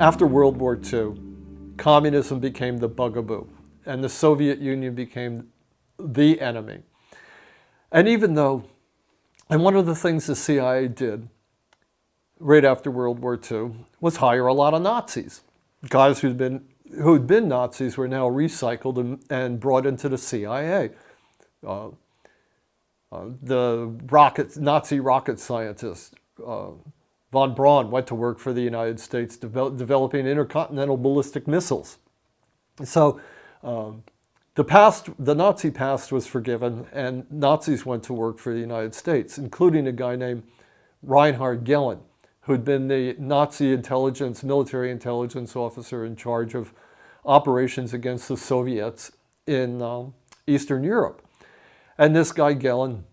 After World War II, communism became the bugaboo, and the Soviet Union became the enemy. And even though, and one of the things the CIA did right after World War II was hire a lot of Nazis. Guys who'd been Nazis were now recycled and brought into the CIA. The Nazi rocket scientist von Braun went to work for the United States developing intercontinental ballistic missiles. So the Nazi past was forgiven, and Nazis went to work for the United States, including a guy named Reinhard Gehlen, who'd been the Nazi military intelligence officer in charge of operations against the Soviets in Eastern Europe. And this guy Gehlen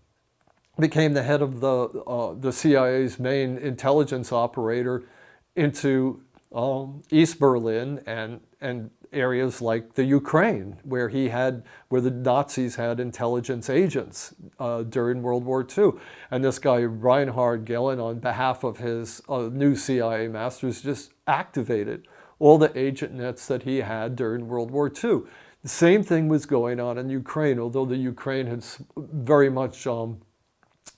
became the head of the CIA's main intelligence operator into East Berlin and areas like the Ukraine, where the Nazis had intelligence agents during World War II. And this guy Reinhard Gehlen, on behalf of his new CIA masters, just activated all the agent nets that he had during World War II. The same thing was going on in Ukraine, although the Ukraine had very much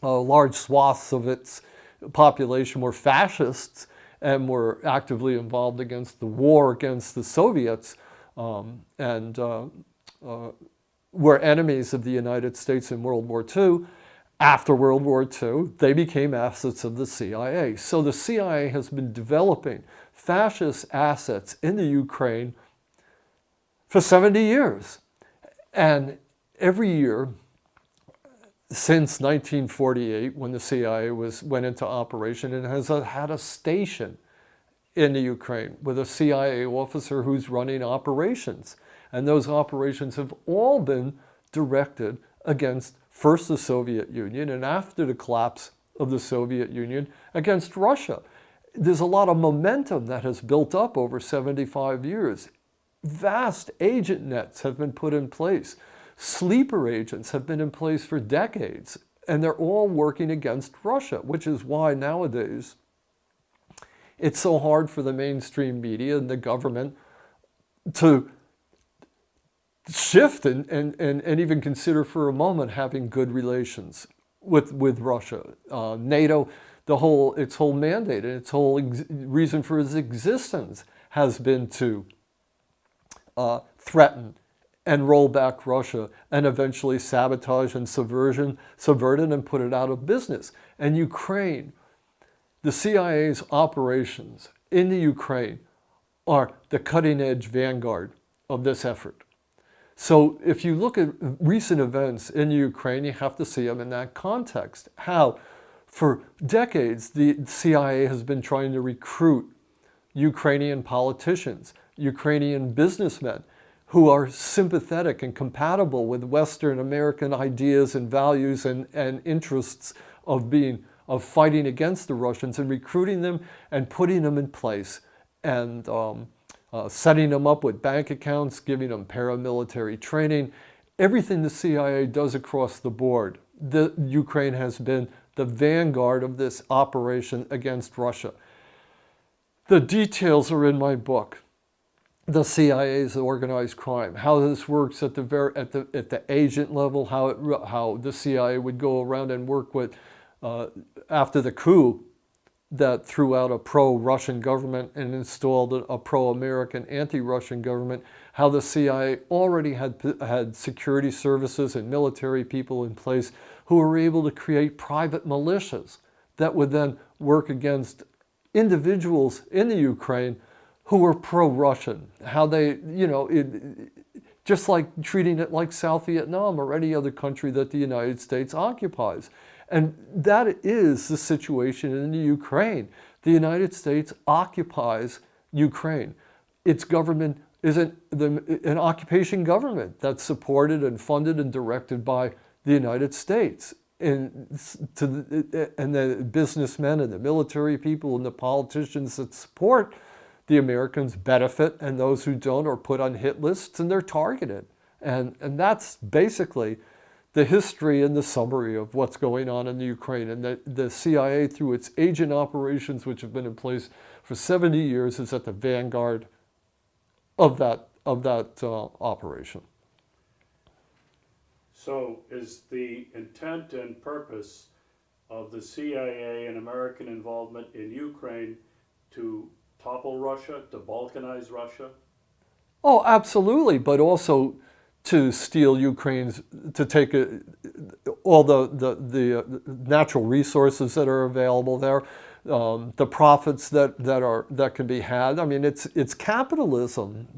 large swaths of its population were fascists and were actively involved against the war against the Soviets and were enemies of the United States in World War II. After World War II, they became assets of the CIA. So the CIA has been developing fascist assets in the Ukraine for 70 years. And every year, since 1948, when the CIA went into operation, it has had a station in the Ukraine with a CIA officer who's running operations. And those operations have all been directed against first the Soviet Union, and after the collapse of the Soviet Union, against Russia. There's a lot of momentum that has built up over 75 years. Vast agent nets have been put in place. Sleeper agents have been in place for decades, and they're all working against Russia, which is why nowadays it's so hard for the mainstream media and the government to shift and even consider for a moment having good relations with Russia. NATO, its whole mandate and its whole reason for its existence has been to threaten and roll back Russia and eventually sabotage and subvert it and put it out of business. And Ukraine, the CIA's operations in the Ukraine are the cutting-edge vanguard of this effort. So if you look at recent events in Ukraine, you have to see them in that context. How, for decades, the CIA has been trying to recruit Ukrainian politicians, Ukrainian businessmen, who are sympathetic and compatible with Western American ideas and values and interests of fighting against the Russians, and recruiting them and putting them in place and setting them up with bank accounts, giving them paramilitary training, everything the CIA does across the board. Ukraine has been the vanguard of this operation against Russia. The details are in my book. The CIA's organized crime, how this works at the agent level, how the CIA would go around and work with after the coup that threw out a pro-Russian government and installed a pro-American anti-Russian government, how the CIA already had security services and military people in place who were able to create private militias that would then work against individuals in the Ukraine who were pro-Russian, how they, just like treating it like South Vietnam or any other country that the United States occupies. And that is the situation in the Ukraine. The United States occupies Ukraine. Its government is an occupation government that's supported and funded and directed by the United States. And the businessmen and the military people and the politicians that support the Americans benefit, and those who don't are put on hit lists and they're targeted. And that's basically the history and the summary of what's going on in the Ukraine. And the CIA, through its agent operations, which have been in place for 70 years, is at the vanguard of that operation. So is the intent and purpose of the CIA and American involvement in Ukraine to topple Russia, to balkanize Russia? Oh, absolutely, but also to steal Ukraine's, to take all the natural resources that are available there, the profits that can be had. I mean, it's capitalism.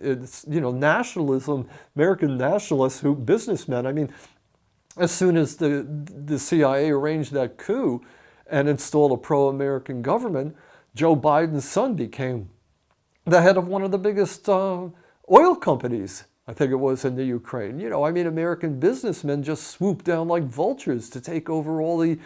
It's, you know, nationalism. American nationalists, businessmen. I mean, as soon as the CIA arranged that coup and installed a pro-American government, Joe Biden's son became the head of one of the biggest oil companies, I think it was, in the Ukraine. You know, I mean, American businessmen just swooped down like vultures to take over all the,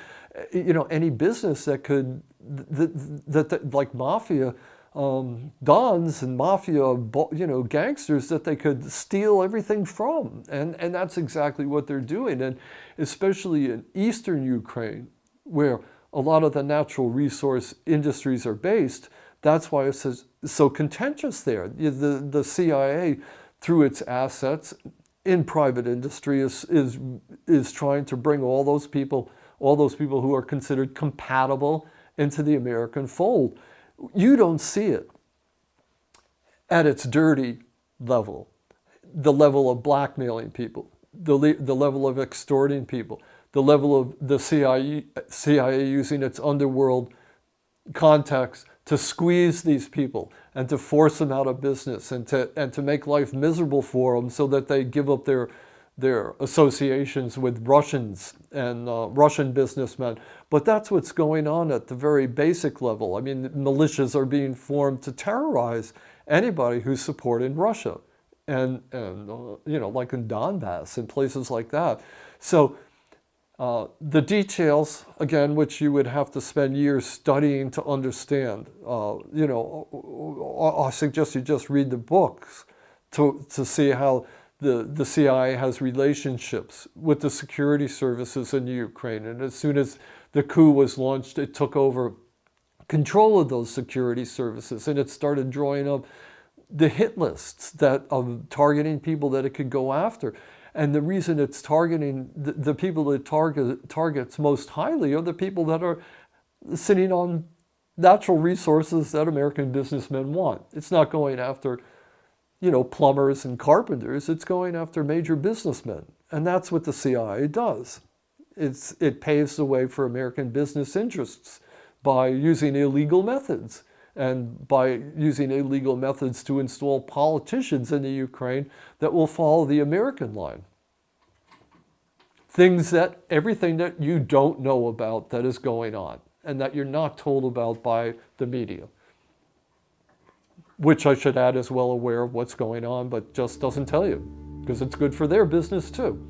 you know, any business that could, that like mafia dons and mafia, you know, gangsters that they could steal everything from. And that's exactly what they're doing. And especially in eastern Ukraine, where a lot of the natural resource industries are based, that's why it's so contentious there. The CIA, through its assets in private industry, is trying to bring all those people who are considered compatible into the American fold. You don't see it at its dirty level, the level of blackmailing people, the level of extorting people, the level of the CIA using its underworld contacts to squeeze these people and to force them out of business and to make life miserable for them so that they give up their associations with Russians and Russian businessmen. But that's what's going on at the very basic level. I mean, militias are being formed to terrorize anybody who's supporting Russia, and you know, like in Donbass and places like that. So the details, again, which you would have to spend years studying to understand. You know, I suggest you just read the books to see how the CIA has relationships with the security services in the Ukraine. And as soon as the coup was launched, it took over control of those security services, and it started drawing up the hit lists of targeting people that it could go after. And the reason it's targeting the people that targets most highly are the people that are sitting on natural resources that American businessmen want. It's not going after, you know, plumbers and carpenters. It's going after major businessmen. And that's what the CIA does. It paves the way for American business interests by using illegal methods, and by using illegal methods to install politicians in the Ukraine that will follow the American line. Everything that you don't know about that is going on, and that you're not told about by the media, which I should add is well aware of what's going on, but just doesn't tell you, because it's good for their business too.